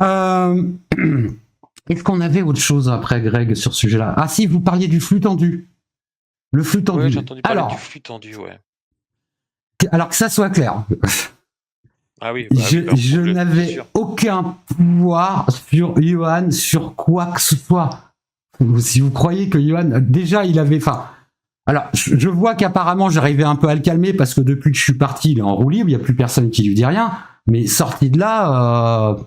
Euh, Est-ce qu'on avait autre chose après, Greg, sur ce sujet-là? Ah si, vous parliez du flux tendu. Le flux tendu. Ouais, j'ai entendu parler du flux tendu, ouais. Alors que ça soit clair. Ah oui, je n'avais aucun pouvoir sur Johan, sur quoi que ce soit. Si vous croyez que Johan, déjà, il avait... Enfin, alors, je vois qu'apparemment, j'arrivais un peu à le calmer parce que depuis que je suis parti, il est en roue libre, il n'y a plus personne qui lui dit rien. Mais sorti de là...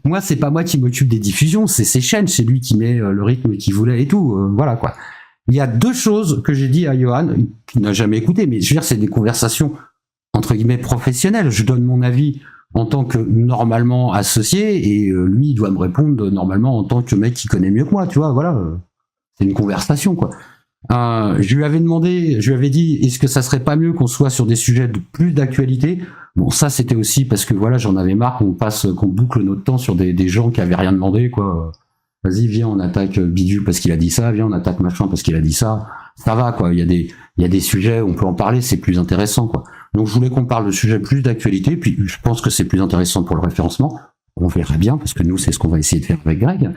moi, c'est pas moi qui m'occupe des diffusions, c'est ses chaînes, c'est lui qui met le rythme qu'il voulait et tout. Voilà, quoi. Il y a deux choses que j'ai dit à Johan, qui n'a jamais écouté, mais je veux dire, c'est des conversations entre guillemets professionnelles. Je donne mon avis en tant que normalement associé, et lui, il doit me répondre normalement en tant que mec qui connaît mieux que moi, tu vois, voilà. C'est une conversation, quoi. Je lui avais demandé, je lui avais dit, est-ce que ça serait pas mieux qu'on soit sur des sujets de plus d'actualité? Bon, ça, c'était aussi parce que voilà, j'en avais marre qu'on boucle notre temps sur des gens qui avaient rien demandé, quoi. Vas-y, viens, on attaque Bidule parce qu'il a dit ça, viens, on attaque machin parce qu'il a dit ça. Ça va, quoi. Il y a des sujets où on peut en parler, c'est plus intéressant, quoi. Donc, je voulais qu'on parle de sujets plus d'actualité, puis je pense que c'est plus intéressant pour le référencement. On verra bien, parce que nous, c'est ce qu'on va essayer de faire avec Greg.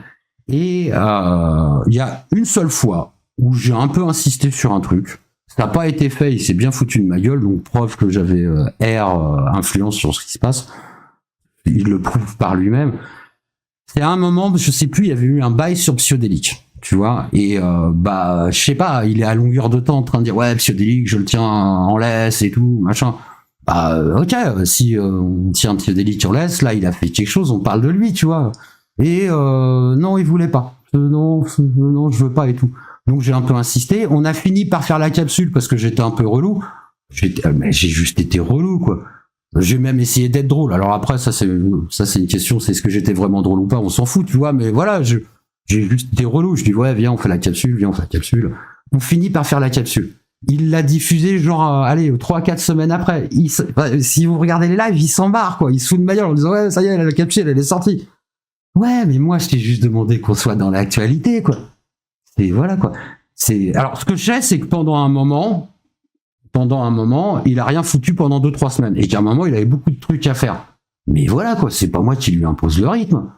Et il y a une seule fois où j'ai un peu insisté sur un truc. Ça n'a pas été fait, il s'est bien foutu de ma gueule, donc preuve que j'avais influence sur ce qui se passe. Il le prouve par lui-même. C'est à un moment, je sais plus, il y avait eu un bail sur Psyodélique, tu vois, et je sais pas, il est à longueur de temps en train de dire ouais, Psyodélique, je le tiens en laisse et tout, machin. Ok, si on tient Psyodélique en laisse, là il a fait quelque chose, on parle de lui, tu vois. Et non, il voulait pas. Non, je veux pas et tout. Donc j'ai un peu insisté. On a fini par faire la capsule parce que j'étais un peu relou. Mais j'ai juste été relou, quoi. J'ai même essayé d'être drôle. Alors après, ça c'est une question, c'est est-ce que j'étais vraiment drôle ou pas, on s'en fout, tu vois, mais voilà, j'ai juste été relou. Je dis ouais, viens, on fait la capsule, On finit par faire la capsule. Il l'a diffusé genre, allez, 3-4 semaines après. Si vous regardez les lives, il s'embarque, quoi. Il se fout de ma gueule en disant ouais, ça y est, la capsule, elle est sortie. Ouais, mais moi, je t'ai juste demandé qu'on soit dans l'actualité, quoi. Et voilà, quoi. Alors, ce que je sais, c'est que pendant un moment, il a rien foutu pendant 2-3 semaines. Et qu'à un moment, il avait beaucoup de trucs à faire. Mais voilà, quoi, c'est pas moi qui lui impose le rythme.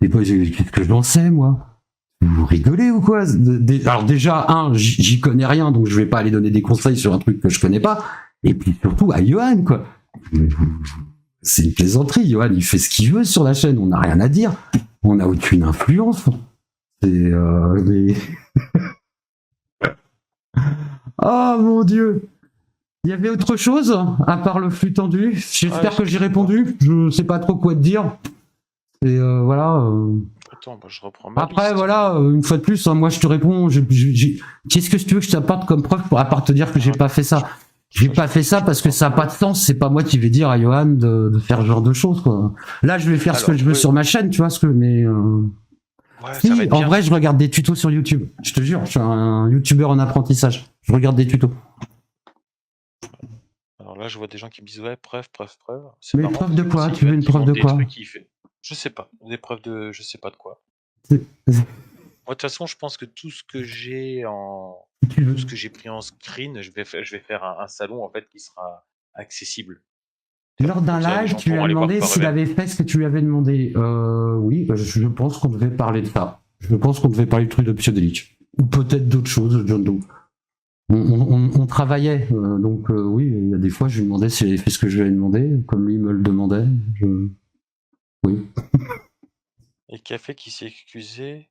C'est pas, qu'est-ce que j'en sais, moi? Vous rigolez ou quoi? Alors déjà, j'y connais rien, donc je vais pas aller donner des conseils sur un truc que je connais pas. Et puis surtout à Johan, quoi. C'est une plaisanterie, Johan, il fait ce qu'il veut sur la chaîne, on n'a rien à dire. On n'a aucune influence. C'est... oh mon Dieu! Il y avait autre chose à part le flux tendu. J'espère que j'ai répondu. Je sais pas trop quoi te dire. Et voilà. Attends, je reprends ma après, liste. voilà, une fois de plus, hein, moi je te réponds. Qu'est-ce que tu veux que je t'apporte comme preuve à part te dire que j'ai pas fait ça? J'ai pas fait ça parce que ça n'a pas de sens. C'est pas moi qui vais dire à Johan de faire ce genre de choses, quoi. Là, je vais faire ce que je veux sur ma chaîne, tu vois, mais. Ouais, si, en vrai, je regarde des tutos sur YouTube. Je te jure, je suis un youtubeur en apprentissage. Je regarde des tutos. Alors là, je vois des gens qui me disent ouais, preuve. Mais preuve de quoi? Tu veux une preuve de quoi? Je sais pas. Des preuves de je sais pas de quoi. Moi, de toute façon, je pense que tout ce que j'ai pris en screen, je vais faire un salon en fait qui sera accessible. Lors d'un live, tu lui as demandé s'il avait fait ce que tu lui avais demandé. Oui, je pense qu'on devait parler de ça. Je pense qu'on devait parler du truc de Psyodélique. Ou peut-être d'autres choses, John Doe. On travaillait, donc oui, il y a des fois, je lui demandais s'il avait fait ce que je lui avais demandé, comme lui me le demandait. Oui. Et Café qui s'est excusé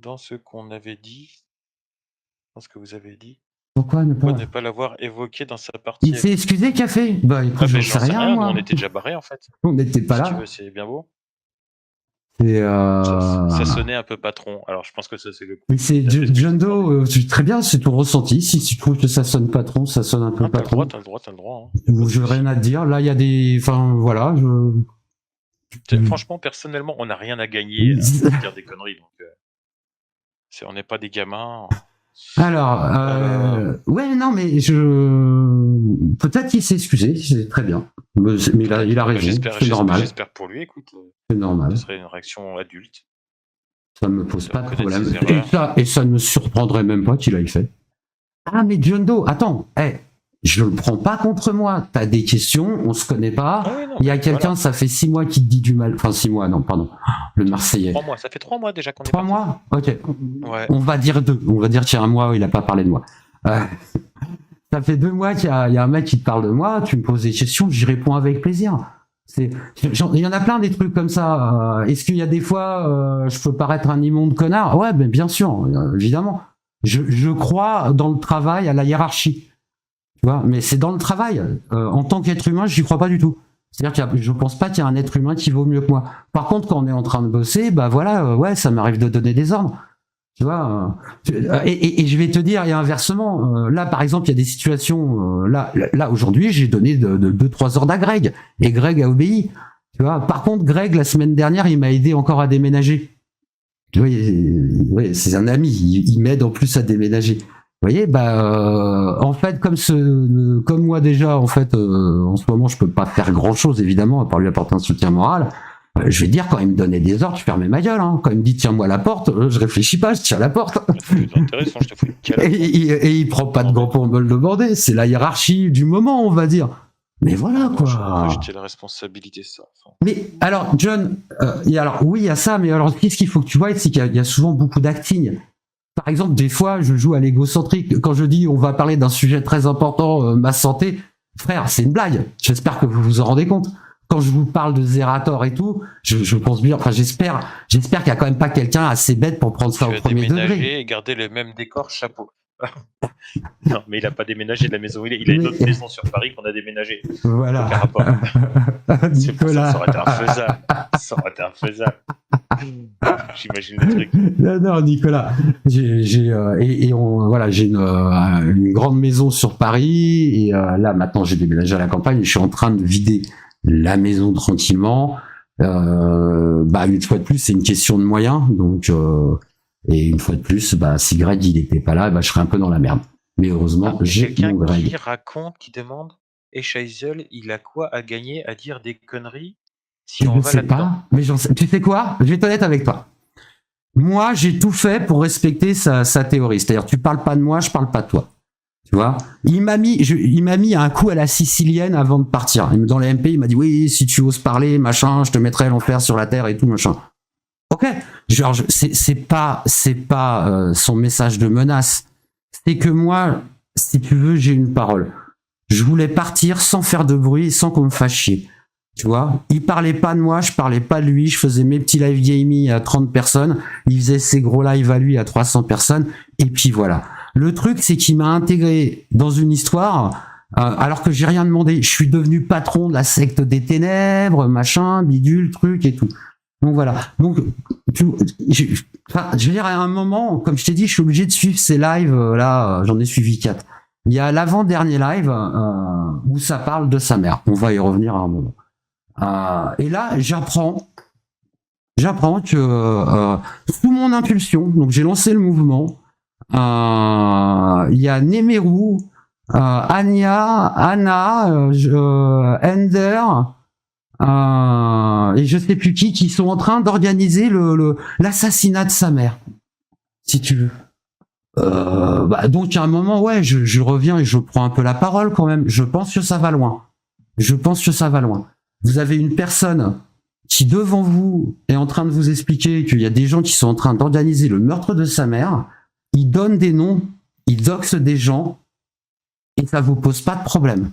dans ce qu'on avait dit, dans ce que vous avez dit. Pourquoi ne pas l'avoir évoqué dans sa partie? Il s'est excusé, Café? Bah écoute, j'en sais rien, moi. On était déjà barré en fait. On n'était pas là. Si tu veux, c'est bien beau. Et ça sonnait un peu patron. Alors je pense que ça c'est le coup. Mais c'est John Doe, très bien, c'est ton ressenti. Si tu trouves que ça sonne patron, ça sonne un peu patron. T'as le droit. Hein. Je n'ai rien à te dire. Là, il y a des. Enfin, voilà. Franchement, personnellement, on n'a rien à gagner à dire des conneries. Donc, on n'est pas des gamins. Alors, ouais, non, mais peut-être qu'il s'est excusé, c'est très bien. Mais il a raison, c'est normal. J'espère pour lui, écoute. C'est normal. Ce serait une réaction adulte. Ça ne me pose pas de problème. Et ça ne me surprendrait même pas qu'il ait fait. Ah, mais John Doe, attends, je le prends pas contre moi. T'as des questions, on se connaît pas. Ah oui, non, Il y a mais quelqu'un, voilà. ça fait 6 mois qui te dit du mal. Enfin, 6 mois, non, pardon. Le Marseillais. 3 mois, ça fait 3 mois déjà qu'on est 3 parti. mois? Ok. Ouais. On va dire 2. On va dire qu'il y a un mois où il a pas parlé de moi. Ça fait 2 mois qu'il y a un mec qui te parle de moi, tu me poses des questions, j'y réponds avec plaisir. Il y en a plein des trucs comme ça. Est-ce qu'il y a des fois, je peux paraître un immonde connard? Ouais, ben bien sûr, évidemment. Je crois dans le travail, à la hiérarchie. Tu vois, mais c'est dans le travail. En tant qu'être humain, j'y crois pas du tout. C'est-à-dire que je pense pas qu'il y a un être humain qui vaut mieux que moi. Par contre, quand on est en train de bosser, bah voilà, ouais, ça m'arrive de donner des ordres. Tu vois, et je vais te dire, et inversement, là par exemple, il y a des situations, là aujourd'hui, j'ai donné 2-3 ordres à Greg, et Greg a obéi. Tu vois, par contre, Greg, la semaine dernière, il m'a aidé encore à déménager. Oui, c'est un ami, il m'aide en plus à déménager. Vous voyez, en fait, comme moi déjà, en fait, en ce moment, je peux pas faire grand chose, évidemment, à part lui apporter un soutien moral. Je vais dire, quand il me donnait des ordres, je fermais ma gueule. Hein. Quand il me dit tiens-moi la porte, je réfléchis pas, je tiens la porte. C'est intéressant, je te fous une cale. Et il prend pas de gants pour me le demander. C'est la hiérarchie du moment, on va dire. Mais voilà quoi. J'ai la responsabilité, ça. Enfin. Mais alors, John, oui, il y a ça, mais alors, qu'est-ce qu'il faut que tu vois, c'est qu'il y a souvent beaucoup d'acting. Par exemple, des fois, je joue à l'égocentrique. Quand je dis on va parler d'un sujet très important, ma santé, frère, c'est une blague. J'espère que vous vous en rendez compte. Quand je vous parle de Zerator et tout, je pense bien, enfin j'espère qu'il y a quand même pas quelqu'un assez bête pour prendre ça au premier degré. Et garder le même décor, chapeau. Non, mais il a pas déménagé de la maison. Il a une autre maison sur Paris qu'on a déménagé. Voilà. Nicolas. Ça aurait été infaisable. J'imagine le truc. Non, Nicolas. J'ai une grande maison sur Paris et là maintenant j'ai déménagé à la campagne et je suis en train de vider la maison tranquillement. Une fois de plus, c'est une question de moyens, donc et une fois de plus, si Greg il était pas là, je serais un peu dans la merde. Mais heureusement, j'ai mon Greg. Quelqu'un qui demande, et Scheisel, il a quoi à gagner à dire des conneries si on va là-dedans? Mais tu sais quoi? Je vais être honnête avec toi. Moi, j'ai tout fait pour respecter sa théorie. C'est-à-dire, tu parles pas de moi, je parle pas de toi. Tu vois, il m'a mis un coup à la sicilienne avant de partir. Dans les MP, il m'a dit oui, si tu oses parler, machin, je te mettrai l'enfer sur la terre et tout, machin. Ok, genre c'est pas son message de menace. C'est que moi, si tu veux, j'ai une parole. Je voulais partir sans faire de bruit, sans qu'on me fasse chier. Tu vois, il parlait pas de moi, je parlais pas de lui, je faisais mes petits live gaming à 30 personnes, il faisait ses gros lives à lui à 300 personnes, et puis voilà. Le truc, c'est qu'il m'a intégré dans une histoire, alors que j'ai rien demandé. Je suis devenu patron de la secte des ténèbres, machin, bidule, truc et tout. Donc voilà. Donc, je veux dire, à un moment, comme je t'ai dit, je suis obligé de suivre ces lives. Là, j'en ai suivi 4. Il y a l'avant-dernier live où ça parle de sa mère. On va y revenir à un moment. Et là, j'apprends que sous mon impulsion, donc j'ai lancé le mouvement. Il y a Nemeru, Anya, Anna, Ender et je sais plus qui sont en train d'organiser l'assassinat de sa mère, si tu veux. Donc à un moment, ouais, je reviens et je prends un peu la parole quand même. Je pense que ça va loin. Vous avez une personne qui devant vous est en train de vous expliquer qu'il y a des gens qui sont en train d'organiser le meurtre de sa mère. Il donne des noms, il doxe des gens, et ça vous pose pas de problème.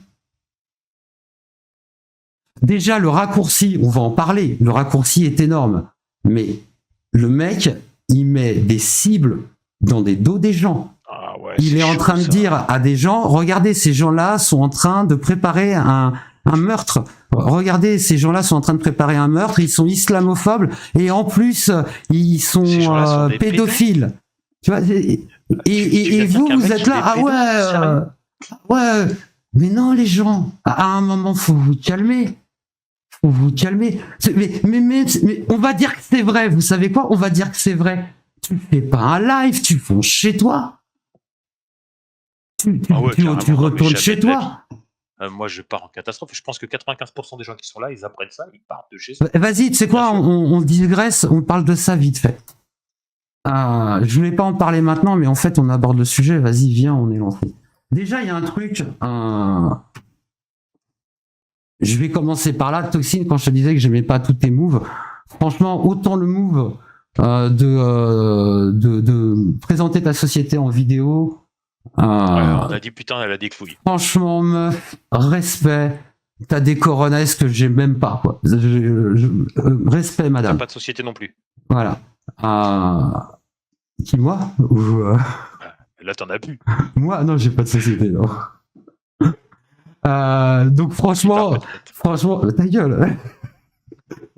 Déjà, le raccourci, on va en parler, le raccourci est énorme, mais le mec, il met des cibles dans des dos des gens. Ah ouais, il est en train de dire à des gens, regardez, ces gens-là sont en train de préparer un meurtre. Regardez, ces gens-là sont en train de préparer un meurtre, ils sont islamophobes, et en plus, ils sont pédophiles. Tu vois, et vous êtes là, ouais, mais non, les gens, à un moment, faut vous calmer. Mais on va dire que c'est vrai, vous savez quoi? On va dire que c'est vrai. Tu fais pas un live, tu fonces chez toi. Tu retournes chez toi. Moi, je pars en catastrophe. Je pense que 95% des gens qui sont là, ils apprennent ça, ils partent de chez eux. Vas-y, tu sais quoi, on digresse, on parle de ça vite fait. Je voulais pas en parler maintenant, mais en fait, on aborde le sujet. Vas-y, viens, on est lancé. Déjà, il y a un truc. Je vais commencer par là. Toxine, quand je te disais que j'aimais pas tous tes moves, franchement, autant le move de présenter ta société en vidéo. Ouais, on a dit putain, elle a des couilles. Franchement, meuf, respect. T'as des coronesses que j'ai même pas, quoi. Respect, madame. T'as pas de société non plus. Voilà. Qui, moi ou, Là, t'en as plus. Moi, non, j'ai pas de société, non. Donc franchement, ta gueule.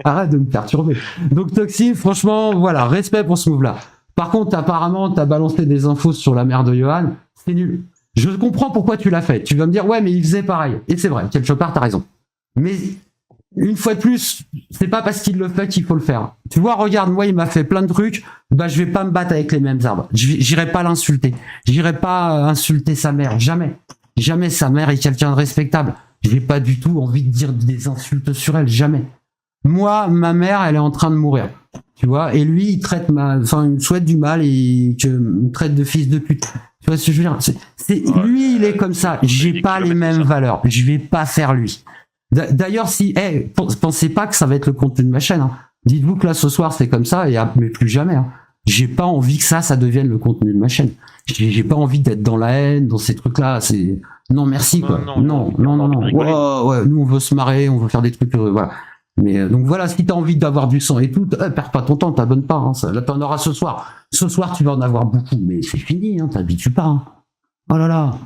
Arrête de me perturber. Donc Toxine, franchement, voilà, respect pour ce move-là. Par contre, apparemment, t'as balancé des infos sur la mère de Johan, c'est nul. Je comprends pourquoi tu l'as fait. Tu vas me dire, ouais, mais il faisait pareil. Et c'est vrai, quelque part, t'as raison. Mais une fois de plus, c'est pas parce qu'il le fait qu'il faut le faire. Tu vois, regarde, moi, il m'a fait plein de trucs. Bah, je vais pas me battre avec les mêmes arbres. J'irai pas l'insulter. J'irai pas insulter sa mère. Jamais. Jamais sa mère est quelqu'un de respectable. J'ai pas du tout envie de dire des insultes sur elle. Jamais. Moi, ma mère, elle est en train de mourir. Tu vois, et lui, il me souhaite du mal et me traite de fils de pute. Tu vois ce que je veux dire? Lui, il est comme ça. J'ai pas les mêmes valeurs. Je vais pas faire lui. D'ailleurs, pensez pas que ça va être le contenu de ma chaîne. Hein. Dites-vous que là, ce soir, c'est comme ça, mais plus jamais. Hein. J'ai pas envie que ça devienne le contenu de ma chaîne. J'ai pas envie d'être dans la haine, dans ces trucs-là. Non, merci, quoi. Non. Ouais, nous, on veut se marrer, on veut faire des trucs, voilà. Mais donc voilà, si t'as envie d'avoir du sang et tout, perds pas ton temps, t'abonnes pas. Hein, là, t'en auras ce soir. Ce soir, tu vas en avoir beaucoup, mais c'est fini, hein, t'habitues pas. Hein. Oh là là.